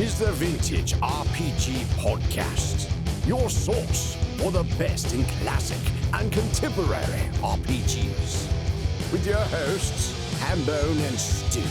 is the Vintage RPG Podcast, your source for the best in classic and contemporary RPGs. With your hosts, Hambone and Stu.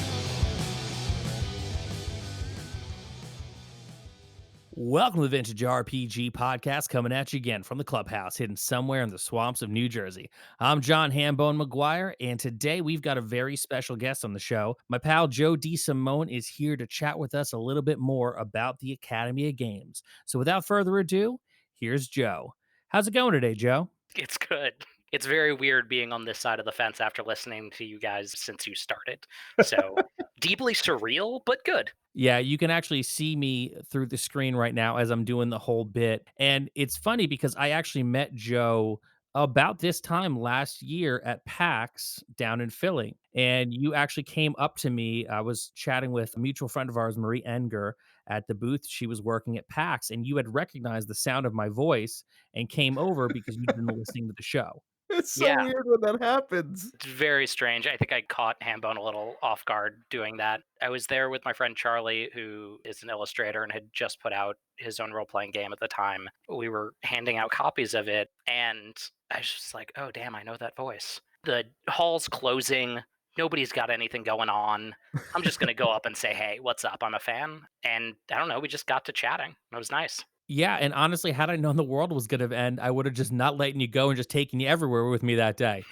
Welcome to the Vintage RPG Podcast, coming at you again from the clubhouse, hidden somewhere in the swamps of New Jersey. I'm John Hambone McGuire, and today we've got a very special guest on the show. My pal Joe DeSimone is here to chat with us a little bit more about the Academy of Games. So without further ado, here's Joe. How's it going today, Joe? It's good. It's very weird being on this side of the fence after listening to you guys since you started. So deeply surreal, but good. Yeah, you can actually see me through the screen right now as I'm doing the whole bit. And it's funny because I actually met Joe about this time last year at PAX down in Philly. And you actually came up to me. I was chatting with a mutual friend of ours, Marie Enger, at the booth. She was working at PAX, and you had recognized the sound of my voice and came over because you'd been listening to the show. It's so Yeah. weird when that happens. It's very strange. I think I caught Hambone a little off guard doing that. I was there with my friend Charlie, who is an illustrator and had just put out his own role-playing game at the time. We were handing out copies of it, and I was just like, oh, damn, I know that voice. The hall's closing. Nobody's got anything going on. I'm just going to go up and say, hey, what's up? I'm a fan. And I don't know, we just got to chatting. It was nice. Yeah, and honestly, had I known the world was going to end, I would have just not letting you go and just taken you everywhere with me that day.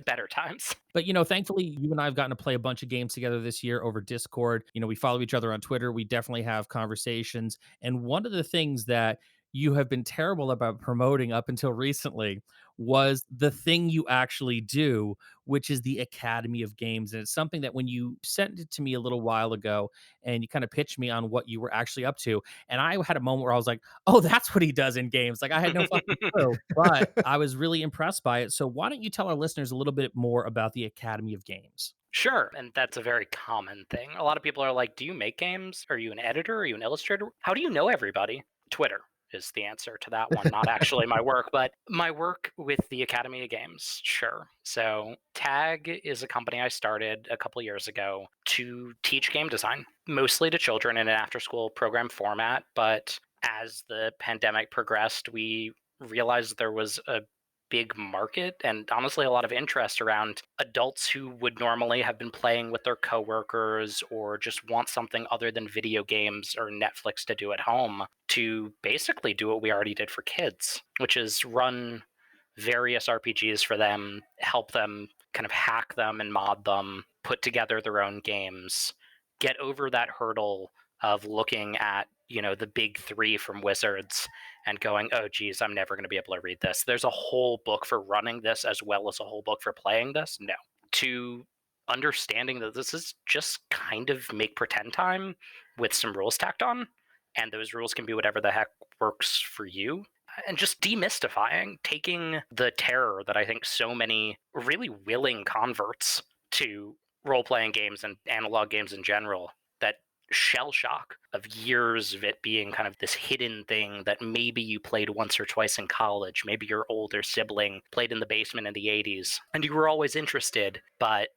Better times. But, thankfully, you and I have gotten to play a bunch of games together this year over Discord. We follow each other on Twitter. We definitely have conversations. And one of the things that you have been terrible about promoting up until recently was the thing you actually do, which is the Academy of Games. And it's something that when you sent it to me a little while ago and you kind of pitched me on what you were actually up to, and I had a moment where I was like, oh, that's what he does in games. Like I had no fucking clue, but I was really impressed by it. So why don't you tell our listeners a little bit more about the Academy of Games? Sure, and that's a very common thing. A lot of people are like, do you make games? Are you an editor? Are you an illustrator? How do you know everybody? Twitter is the answer to that one. Not actually my work, but my work with the Academy of Games, sure. So TAG is a company I started a couple years ago to teach game design, mostly to children in an after-school program format. But as the pandemic progressed, we realized there was a big market and honestly a lot of interest around adults who would normally have been playing with their coworkers or just want something other than video games or Netflix to do at home to basically do what we already did for kids, which is run various RPGs for them, help them kind of hack them and mod them, put together their own games, get over that hurdle of looking at, the big three from Wizards and going, oh, geez, I'm never going to be able to read this. There's a whole book for running this as well as a whole book for playing this. No. To understanding that this is just kind of make pretend time with some rules tacked on, and those rules can be whatever the heck works for you. And just demystifying, taking the terror that I think so many really willing converts to role-playing games and analog games in general, that shell shock of years of it being kind of this hidden thing that maybe you played once or twice in college, maybe your older sibling played in the basement in the 80s, and you were always interested, but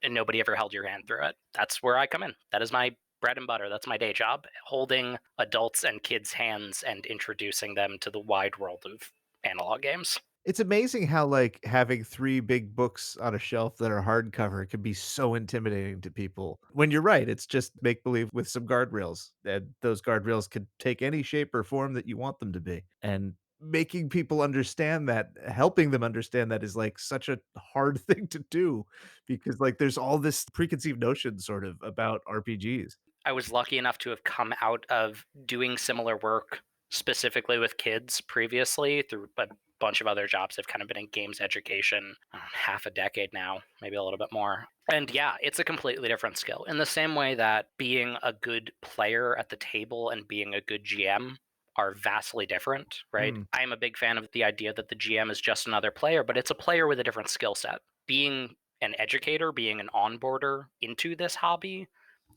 nobody ever held your hand through it. That's where I come in. That is my bread and butter. That's my day job, holding adults and kids' hands and introducing them to the wide world of analog games. It's amazing how, having 3 big books on a shelf that are hardcover can be so intimidating to people. When you're right, it's just make-believe with some guardrails, and those guardrails could take any shape or form that you want them to be. And making people understand that, helping them understand that is, such a hard thing to do because, there's all this preconceived notion sort of about RPGs. I was lucky enough to have come out of doing similar work specifically with kids previously through a bunch of other jobs. I've kind of been in games education half a decade now, maybe a little bit more. And yeah, it's a completely different skill in the same way that being a good player at the table and being a good GM are vastly different, right? I am a big fan of the idea that the GM is just another player, but it's a player with a different skill set. Being an educator, being an onboarder into this hobby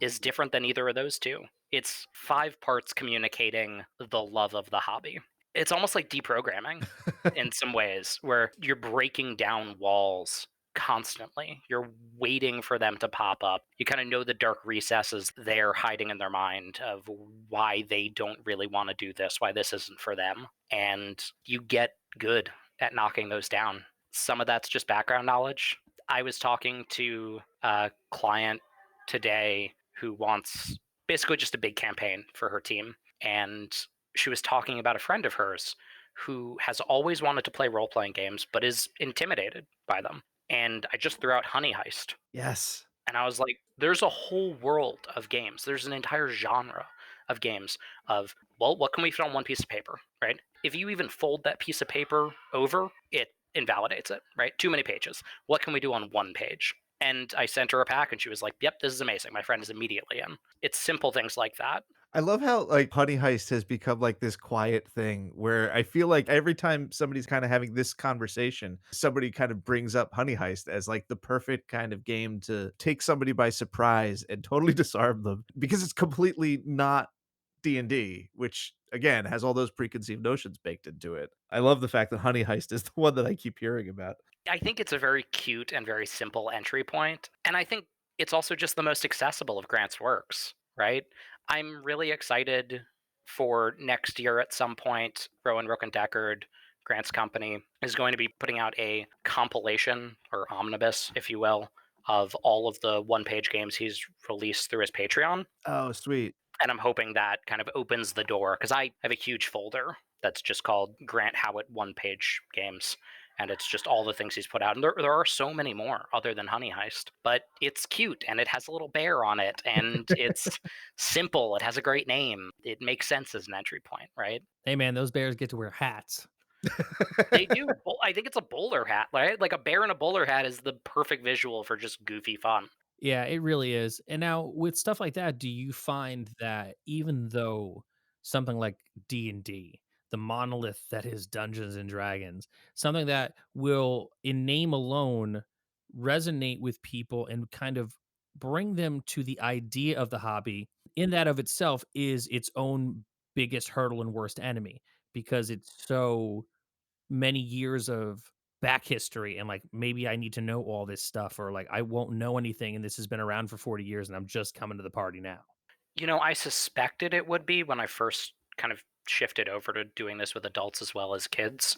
is different than either of those two. It's 5 parts communicating the love of the hobby. It's almost like deprogramming in some ways, where you're breaking down walls constantly. You're waiting for them to pop up. You kind of know the dark recesses they're hiding in their mind of why they don't really want to do this, why this isn't for them. And you get good at knocking those down. Some of that's just background knowledge. I was talking to a client today who wants basically just a big campaign for her team. And she was talking about a friend of hers who has always wanted to play role-playing games, but is intimidated by them. And I just threw out Honey Heist. Yes. And I was like, there's a whole world of games. There's an entire genre of games of, well, what can we fit on one piece of paper, right? If you even fold that piece of paper over, it invalidates it, right? Too many pages. What can we do on one page? And I sent her a pack and she was like, yep, this is amazing. My friend is immediately in. It's simple things like that. I love how like Honey Heist has become like this quiet thing where I feel like every time somebody's kind of having this conversation, somebody kind of brings up Honey Heist as like the perfect kind of game to take somebody by surprise and totally disarm them because it's completely not D&D, which again has all those preconceived notions baked into it. I love the fact that Honey Heist is the one that I keep hearing about. I think it's a very cute and very simple entry point. And I think it's also just the most accessible of Grant's works, right? I'm really excited for next year at some point. Rowan Rook and Deckard, Grant's company, is going to be putting out a compilation or omnibus, if you will, of all of the one-page games he's released through his Patreon. Oh, sweet. And I'm hoping that kind of opens the door because I have a huge folder that's just called Grant Howitt one-page games. And it's just all the things he's put out. And there are so many more other than Honey Heist. But it's cute, and it has a little bear on it, and it's simple. It has a great name. It makes sense as an entry point, right? Hey, man, those bears get to wear hats. They do. I think it's a bowler hat, right? Like a bear in a bowler hat is the perfect visual for just goofy fun. Yeah, it really is. And now with stuff like that, do you find that even though something like D&D, the monolith that is Dungeons and Dragons, something that will in name alone resonate with people and kind of bring them to the idea of the hobby, in that of itself is its own biggest hurdle and worst enemy because it's so many years of back history and like maybe I need to know all this stuff or like I won't know anything and this has been around for 40 years and I'm just coming to the party now. You know, I suspected it would be when I first kind of shifted over to doing this with adults as well as kids.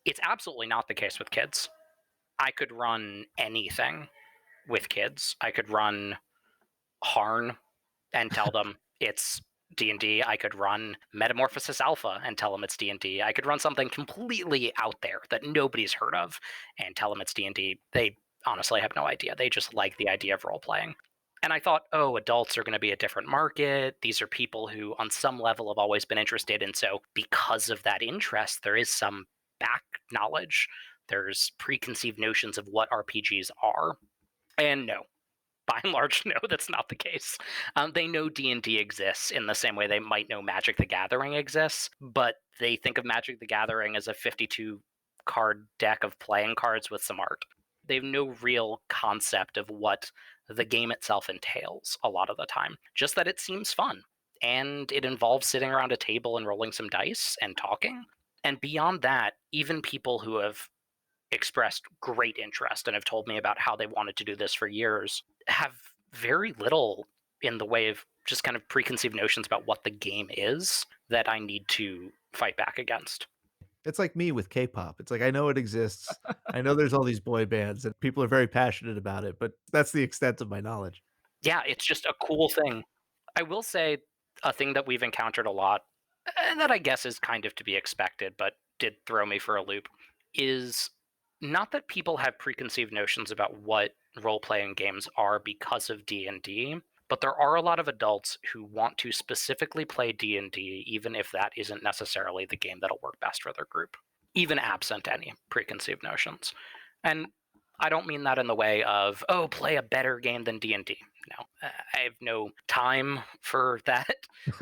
It's absolutely not the case with kids. I could run anything with kids. I could run Harn and tell them it's D&D. I could run Metamorphosis Alpha and tell them it's D&D. I could run something completely out there that nobody's heard of and tell them it's D&D. They honestly have no idea. They just like the idea of role-playing. And I thought, oh, adults are going to be a different market. These are people who on some level have always been interested. And so because of that interest, there is some back knowledge. There's preconceived notions of what RPGs are. And no, by and large, no, that's not the case. They know D&D exists in the same way they might know Magic the Gathering exists, but they think of Magic the Gathering as a 52-card deck of playing cards with some art. They have no real concept of what the game itself entails a lot of the time, just that it seems fun. And it involves sitting around a table and rolling some dice and talking. And beyond that, even people who have expressed great interest and have told me about how they wanted to do this for years have very little in the way of just kind of preconceived notions about what the game is that I need to fight back against. It's like me with K-pop. It's like I know it exists. I know there's all these boy bands and people are very passionate about it, but that's the extent of my knowledge. Yeah, it's just a cool thing. I will say a thing that we've encountered a lot, and that I guess is kind of to be expected, but did throw me for a loop, is not that people have preconceived notions about what role-playing games are because of D&D, but there are a lot of adults who want to specifically play D&D even if that isn't necessarily the game that'll work best for their group, even absent any preconceived notions. And I don't mean that in the way of, oh, play a better game than D&D. No, I have no time for that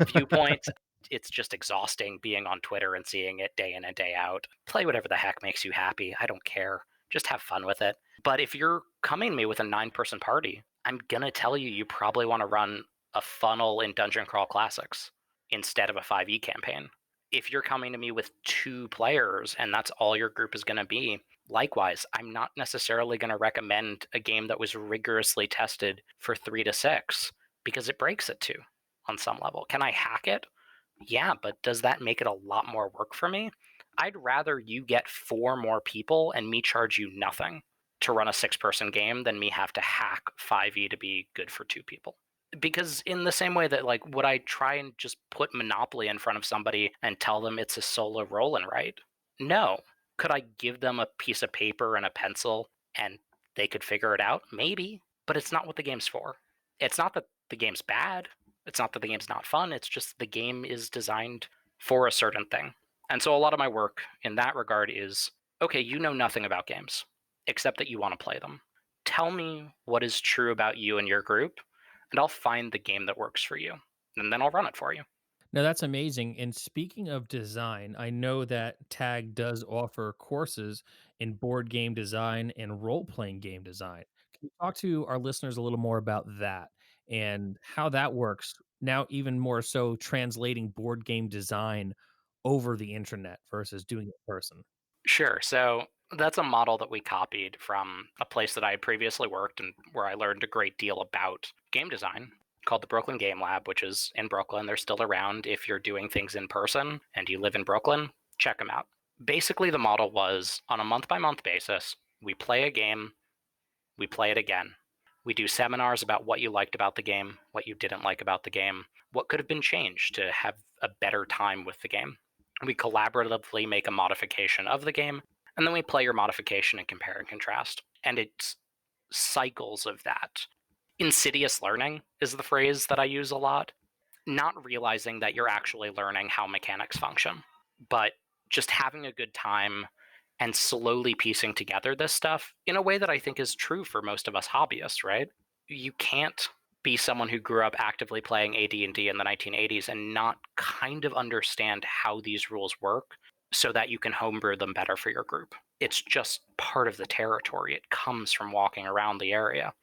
viewpoint. It's just exhausting being on Twitter and seeing it day in and day out. Play whatever the heck makes you happy. I don't care. Just have fun with it. But if you're coming to me with a 9-person party, I'm going to tell you you probably want to run a funnel in Dungeon Crawl Classics instead of a 5e campaign. If you're coming to me with 2 players and that's all your group is going to be, Likewise, I'm not necessarily going to recommend a game that was rigorously tested for 3 to 6 because it breaks at 2 on some level. Can I hack it? Yeah, but does that make it a lot more work for me? I'd rather you get 4 more people and me charge you nothing to run a 6-person game than me have to hack 5e to be good for 2 people. Because in the same way that, like, would I try and just put Monopoly in front of somebody and tell them it's a solo roll and write? No. Could I give them a piece of paper and a pencil and they could figure it out? Maybe, but it's not what the game's for. It's not that the game's bad. It's not that the game's not fun. It's just the game is designed for a certain thing. And so a lot of my work in that regard is, okay, you know nothing about games, except that you want to play them. Tell me what is true about you and your group, and I'll find the game that works for you, and then I'll run it for you. Now that's amazing. And speaking of design, I know that TAG does offer courses in board game design and role playing game design. Can you talk to our listeners a little more about that and how that works? Now, even more so, translating board game design over the internet versus doing it in person. Sure. So that's a model that we copied from a place that I had previously worked and where I learned a great deal about game design called the Brooklyn Game Lab, which is in Brooklyn. They're still around. If you're doing things in person and you live in Brooklyn, check them out. Basically, the model was on a month by month basis, we play a game, we play it again. We do seminars about what you liked about the game, what you didn't like about the game, what could have been changed to have a better time with the game. We collaboratively make a modification of the game, and then we play your modification and compare and contrast. And it's cycles of that. Insidious learning is the phrase that I use a lot. Not realizing that you're actually learning how mechanics function, but just having a good time and slowly piecing together this stuff in a way that I think is true for most of us hobbyists, right? You can't be someone who grew up actively playing AD&D in the 1980s and not kind of understand how these rules work so that you can homebrew them better for your group. It's just part of the territory. It comes from walking around the area.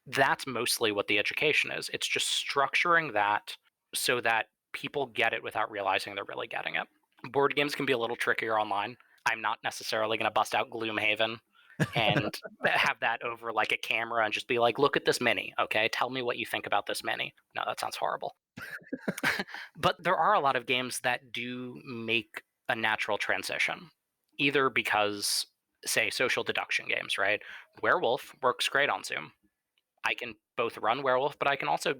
That's mostly what the education is. It's just structuring that so that people get it without realizing they're really getting it. Board games can be a little trickier online. I'm not necessarily going to bust out Gloomhaven and have that over like a camera and just be like, look at this mini, okay? Tell me what you think about this mini. No, that sounds horrible. But there are a lot of games that do make a natural transition, either because, say, social deduction games, right? Werewolf works great on Zoom. I can both run Werewolf, but I can also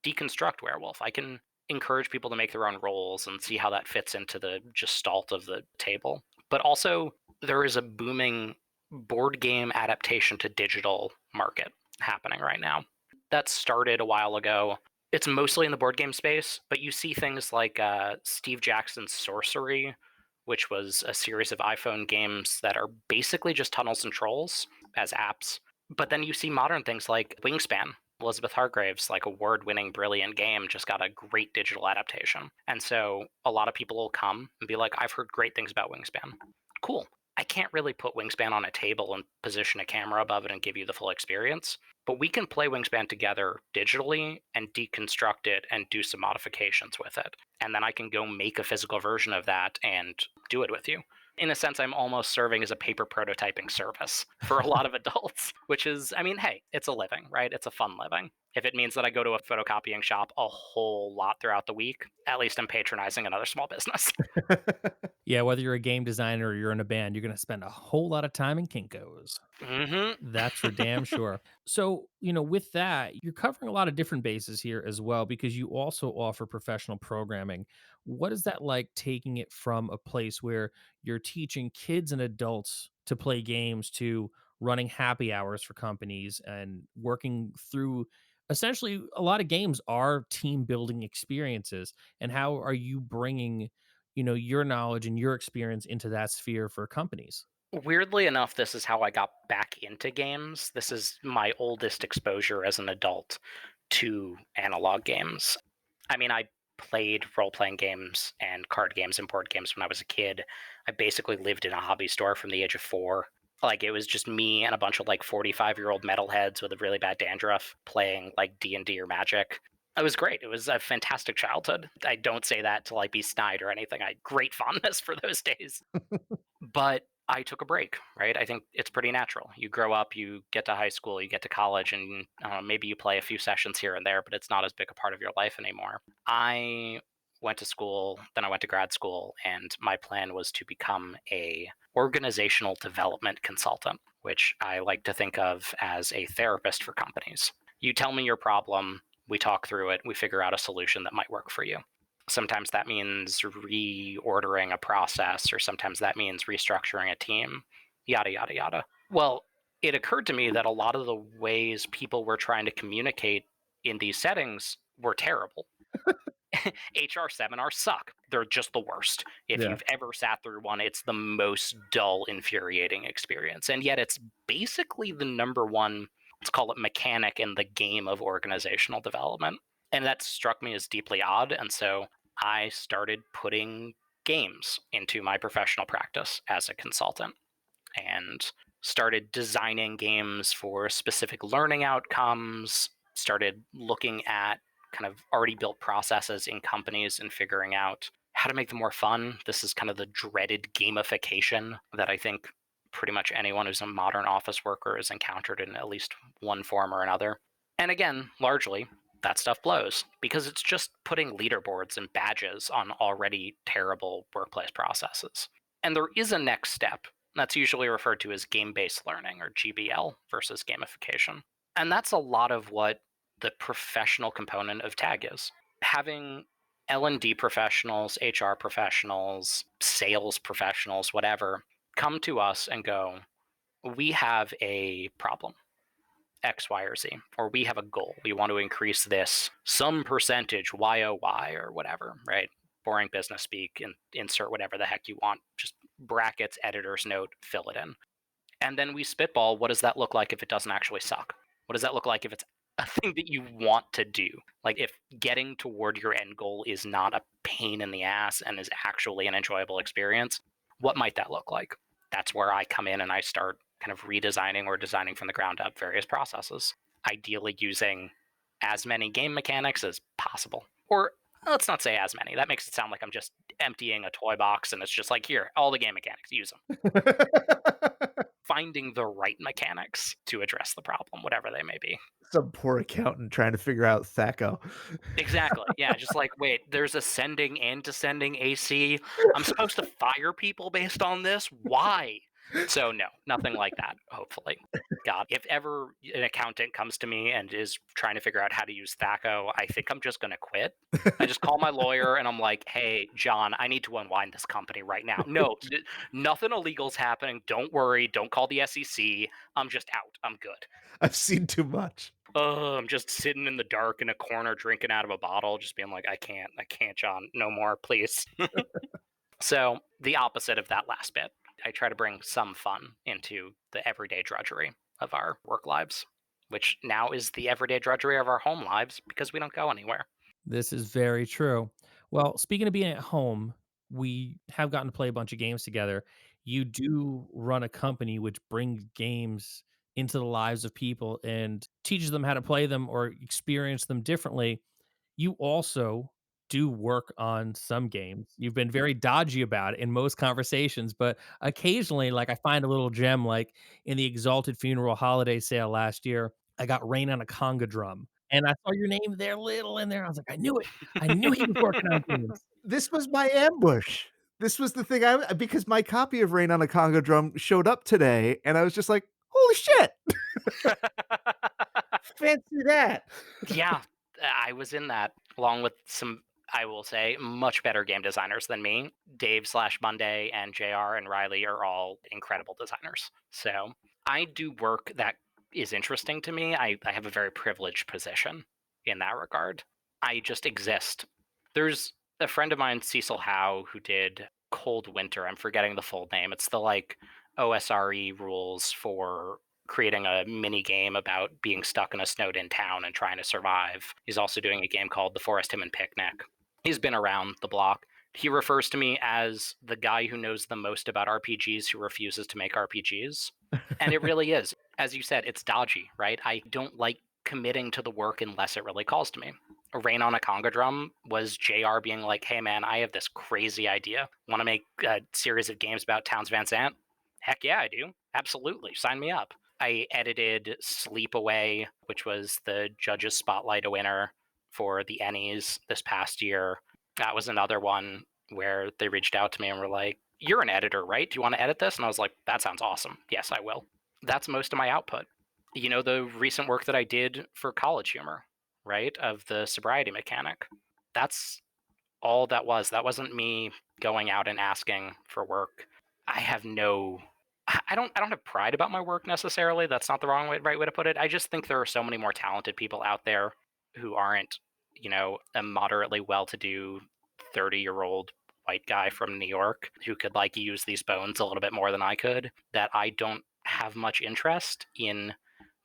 deconstruct Werewolf. I can encourage people to make their own roles and see how that fits into the gestalt of the table. But also, there is a booming board game adaptation to digital market happening right now. That started a while ago. It's mostly in the board game space, but you see things like Steve Jackson's Sorcery, which was a series of iPhone games that are basically just Tunnels and Trolls as apps. But then you see modern things like Wingspan. Elizabeth Hargrave's like award-winning brilliant game just got a great digital adaptation. And so a lot of people will come and be like, I've heard great things about Wingspan. Cool. I can't really put Wingspan on a table and position a camera above it and give you the full experience, but we can play Wingspan together digitally and deconstruct it and do some modifications with it. And then I can go make a physical version of that and do it with you. In a sense, I'm almost serving as a paper prototyping service for a lot of adults, which is, I mean, hey, it's a living, right? It's a fun living. If it means that I go to a photocopying shop a whole lot throughout the week, at least I'm patronizing another small business. Yeah, whether you're a game designer or you're in a band, you're going to spend a whole lot of time in Kinko's. Mm-hmm. That's for damn sure. So, with that, you're covering a lot of different bases here as well because you also offer professional programming. What is that like taking it from a place where you're teaching kids and adults to play games to running happy hours for companies and working through essentially a lot of games are team building experiences? And how are you bringing, your knowledge and your experience into that sphere for companies? Weirdly enough, this is how I got back into games. This is my oldest exposure as an adult to analog games. I mean, I played role-playing games and card games and board games when I was a kid. I basically lived in a hobby store from the age of 4. Like, it was just me and a bunch of, 45-year-old metalheads with a really bad dandruff playing, D&D or Magic. It was great. It was a fantastic childhood. I don't say that to, be snide or anything. I had great fondness for those days. But I took a break, right? I think it's pretty natural. You grow up, you get to high school, you get to college, and I don't know, maybe you play a few sessions here and there, but it's not as big a part of your life anymore. I went to school, then I went to grad school, and my plan was to become a organizational development consultant, which I like to think of as a therapist for companies. You tell me your problem, we talk through it, we figure out a solution that might work for you. Sometimes that means reordering a process, or sometimes that means restructuring a team, yada, yada, yada. Well, it occurred to me that a lot of the ways people were trying to communicate in these settings were terrible. HR seminars suck. They're just the worst. If Yeah. you've ever sat through one, it's the most dull, infuriating experience. And yet it's basically the number one, let's call it mechanic in the game of organizational development. And that struck me as deeply odd. And so I started putting games into my professional practice as a consultant and started designing games for specific learning outcomes, started looking at kind of already built processes in companies and figuring out how to make them more fun. This is kind of the dreaded gamification that I think pretty much anyone who's a modern office worker has encountered in at least one form or another. And again, largely, that stuff blows because it's just putting leaderboards and badges on already terrible workplace processes. And there is a next step. That's usually referred to as game-based learning, or GBL, versus gamification. And that's a lot of what the professional component of TAG is. Having L&D professionals, HR professionals, sales professionals, whatever, come to us and go, we have a problem, X, Y, or Z, or we have a goal. We want to increase this some percentage, YOY, or whatever, right? Boring business speak, and insert whatever the heck you want, just brackets, editor's note, fill it in. And then we spitball, what does that look like if it doesn't actually suck? What does that look like if it's a thing that you want to do? Like if getting toward your end goal is not a pain in the ass and is actually an enjoyable experience, what might that look like? That's where I come in and I start kind of redesigning or designing from the ground up various processes, ideally using as many game mechanics as possible. Or let's not say as many. That makes it sound like I'm just emptying a toy box and it's just like, here, all the game mechanics, use them. Finding the right mechanics to address the problem, whatever they may be. Some poor accountant trying to figure out THACO. Exactly. Yeah, just like, wait, there's ascending and descending AC. I'm supposed to fire people based on this? Why? So no, nothing like that, hopefully. God, if ever an accountant comes to me and is trying to figure out how to use THACO, I think I'm just going to quit. I just call my lawyer and I'm like, hey, John, I need to unwind this company right now. No, nothing illegal's happening. Don't worry. Don't call the SEC. I'm just out. I'm good. I've seen too much. Oh, I'm just sitting in the dark in a corner drinking out of a bottle, just being like, I can't, John, no more, please. So the opposite of that last bit. I try to bring some fun into the everyday drudgery of our work lives, which now is the everyday drudgery of our home lives because we don't go anywhere. This is very true. Well, speaking of being at home, we have gotten to play a bunch of games together. You do run a company which brings games into the lives of people and teaches them how to play them or experience them differently. You also do work on some games. You've been very dodgy about it in most conversations, but occasionally, like I find a little gem, like in the Exalted Funeral holiday sale last year, I got Rain on a Conga Drum. And I saw your name there, little in there. I was like, I knew it. I knew he was working on games. This was my ambush. This was the thing because my copy of Rain on a Congo Drum showed up today, and I was just like, "Holy shit! Fancy that." Yeah, I was in that along with some, I will say, much better game designers than me. Dave/Monday and JR and Riley are all incredible designers. So I do work that is interesting to me. I have a very privileged position in that regard. I just exist. There's a friend of mine, Cecil Howe, who did Cold Winter. I'm forgetting the full name. It's the like OSRE rules for creating a mini game about being stuck in a snowed in town and trying to survive. He's also doing a game called The Forest Hymn and Picnic. He's been around the block. He refers to me as the guy who knows the most about RPGs who refuses to make RPGs. And it really is. As you said, it's dodgy, right? I don't like committing to the work unless it really calls to me. Rain on a Conga Drum was JR being like, hey man, I have this crazy idea. Want to make a series of games about Towns Van Zandt? Heck yeah, I do. Absolutely. Sign me up. I edited Sleep Away, which was the Judges Spotlight winner for the Ennies this past year. That was another one where they reached out to me and were like, "You're an editor, right? Do you want to edit this?" And I was like, "That sounds awesome. Yes, I will." That's most of my output. The recent work that I did for College Humor, right? Of the sobriety mechanic. That's all that was. That wasn't me going out and asking for work. I have no I don't have pride about my work necessarily. That's not the right way to put it. I just think there are so many more talented people out there who aren't, a moderately well-to-do 30-year-old white guy from New York who could like use these bones a little bit more than I could, that I don't have much interest in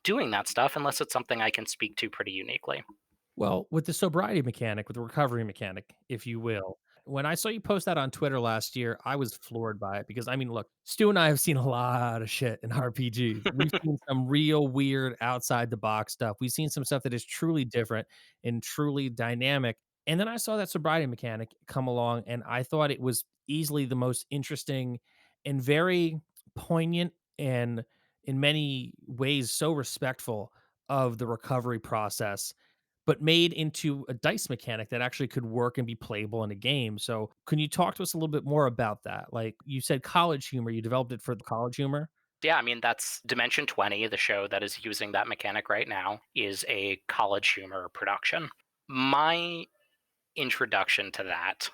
doing that stuff unless it's something I can speak to pretty uniquely. Well, with the sobriety mechanic, with the recovery mechanic, if you will, when I saw you post that on Twitter last year, I was floored by it because I mean, look, Stu and I have seen a lot of shit in RPGs. We've seen some real weird outside the box stuff. We've seen some stuff that is truly different and truly dynamic. And then I saw that sobriety mechanic come along, and I thought it was easily the most interesting and very poignant and in many ways so respectful of the recovery process, but made into a dice mechanic that actually could work and be playable in a game. So, can you talk to us a little bit more about that? Like you said, college humor, you developed it for the college humor. Yeah, I mean, that's Dimension 20, the show that is using that mechanic right now, is a College Humor production. My introduction to that,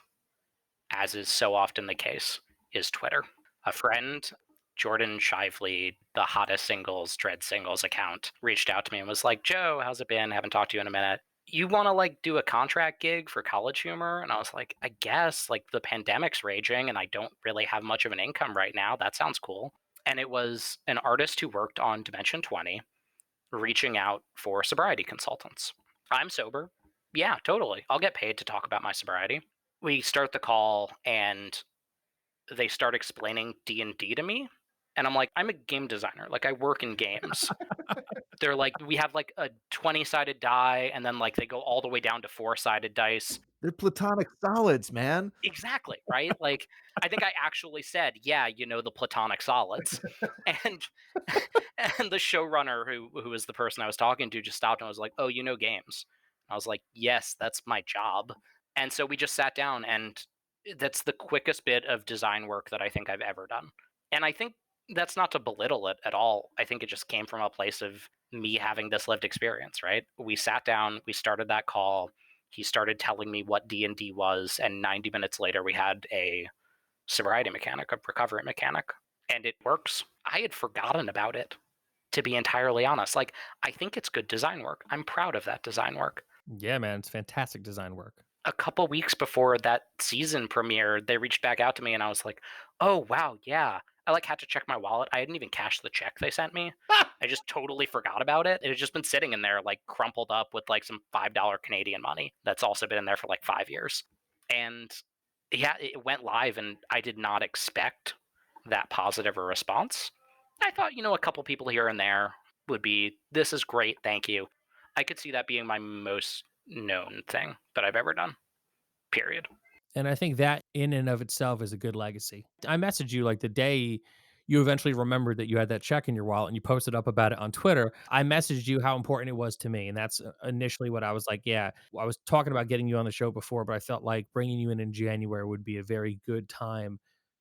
as is so often the case, is Twitter. A friend, Jordan Shively, the hottest singles, Dread Singles account, reached out to me and was like, "Joe, how's it been? Haven't talked to you in a minute. You want to like do a contract gig for College Humor?" And I was like, "I guess, like the pandemic's raging and I don't really have much of an income right now. That sounds cool." And it was an artist who worked on Dimension 20 reaching out for sobriety consultants. I'm sober. Yeah, totally. I'll get paid to talk about my sobriety. We start the call and they start explaining D&D to me, and I'm like, "I'm a game designer. Like I work in games." They're like, "We have like a 20-sided die and then like they go all the way down to 4-sided dice." They're platonic solids, man. Exactly, right? Like I think I actually said, "Yeah, the platonic solids." And and the showrunner who was the person I was talking to just stopped and was like, "Oh, you know games." I was like, "Yes, that's my job." And so we just sat down, and that's the quickest bit of design work that I think I've ever done. And I think that's not to belittle it at all. I think it just came from a place of me having this lived experience, right? We sat down, we started that call. He started telling me what D&D was, and 90 minutes later we had a sobriety mechanic, a recovery mechanic, and it works. I had forgotten about it, to be entirely honest. Like, I think it's good design work. I'm proud of that design work. Yeah, man, it's fantastic design work. A couple weeks before that season premiere, they reached back out to me and I was like, "Oh, wow, yeah." I like had to check my wallet. I hadn't even cashed the check they sent me. I just totally forgot about it. It had just been sitting in there like crumpled up with like some $5 Canadian money that's also been in there for like 5 years. And yeah, it went live and I did not expect that positive a response. I thought, a couple people here and there would be, "This is great, thank you." I could see that being my most known thing that I've ever done. Period. And I think that in and of itself is a good legacy. I messaged you like the day you eventually remembered that you had that check in your wallet and you posted up about it on Twitter. I messaged you how important it was to me. And that's initially what I was like, yeah, I was talking about getting you on the show before, but I felt like bringing you in January would be a very good time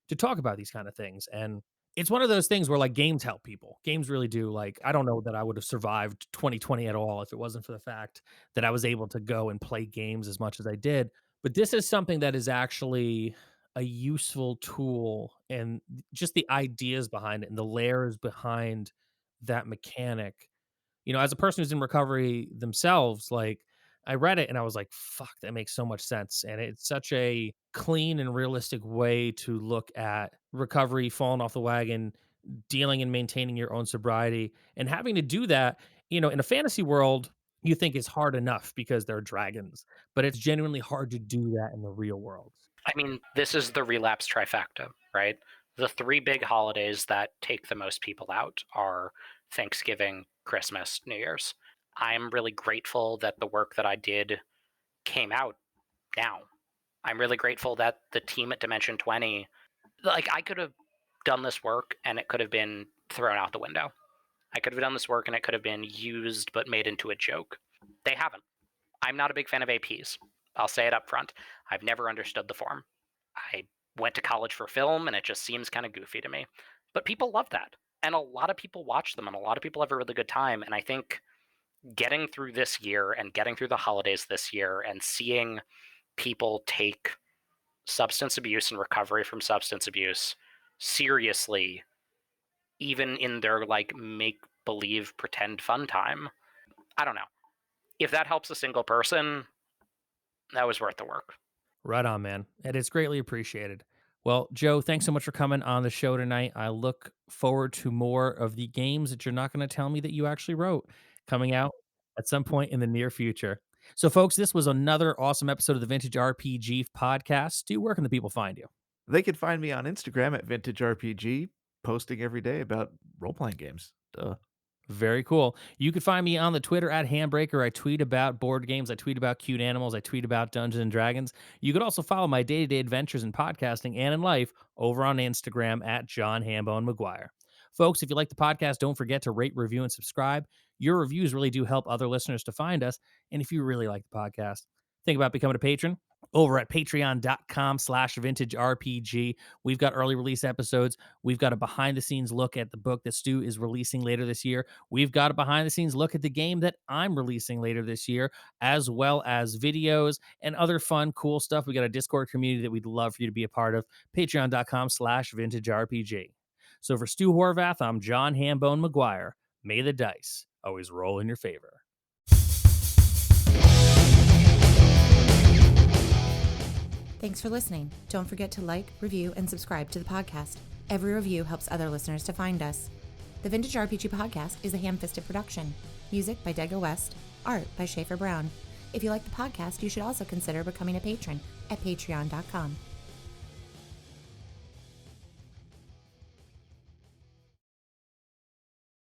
to talk about these kind of things. And it's one of those things where like games help people. Games really do. Like, I don't know that I would have survived 2020 at all if it wasn't for the fact that I was able to go and play games as much as I did. But this is something that is actually a useful tool, and just the ideas behind it and the layers behind that mechanic. As a person who's in recovery themselves, like I read it and I was like, fuck, that makes so much sense. And it's such a clean and realistic way to look at recovery, falling off the wagon, dealing and maintaining your own sobriety, and having to do that, in a fantasy world, you think it's hard enough because they're dragons, but it's genuinely hard to do that in the real world. I mean, this is the relapse trifecta, right? The three big holidays that take the most people out are Thanksgiving, Christmas, New Year's. I'm really grateful that the work that I did came out now. I'm really grateful that the team at Dimension 20, like, I could have done this work and it could have been thrown out the window. I could have done this work and it could have been used but made into a joke. They haven't. I'm not a big fan of APs. I'll say it up front. I've never understood the form. I went to college for film and it just seems kind of goofy to me. But people love that. And a lot of people watch them and a lot of people have a really good time. And I think getting through this year and getting through the holidays this year and seeing people take substance abuse and recovery from substance abuse seriously, even in their like make believe pretend fun time, I don't know. If that helps a single person, that was worth the work. Right on, man. And it's greatly appreciated. Well, Joe, thanks so much for coming on the show tonight. I look forward to more of the games that you're not going to tell me that you actually wrote coming out at some point in the near future. So, folks, this was another awesome episode of the Vintage RPG podcast. Stu, where can the people find you? They can find me on Instagram at Vintage RPG, posting every day about role-playing games. Duh. Very cool. You can find me on the Twitter at Handbreaker. I tweet about board games. I tweet about cute animals. I tweet about Dungeons and Dragons. You could also follow my day-to-day adventures in podcasting and in life over on Instagram at John Hambone McGuire. Folks, if you like the podcast, don't forget to rate, review, and subscribe. Your reviews really do help other listeners to find us. And if you really like the podcast, think about becoming a patron over at patreon.com/vintagerpg. We've got early release episodes. We've got a behind the scenes look at the book that Stu is releasing later this year. We've got a behind the scenes look at the game that I'm releasing later this year, as well as videos and other fun, cool stuff. We got a Discord community that we'd love for you to be a part of. Patreon.com/vintagerpg. So for Stu Horvath, I'm John Hambone McGuire. May the dice always roll in your favor. Thanks for listening. Don't forget to like, review, and subscribe to the podcast. Every review helps other listeners to find us. The Vintage RPG Podcast is a ham-fisted production. Music by Dego West. Art by Schaefer Brown. If you like the podcast, you should also consider becoming a patron at patreon.com.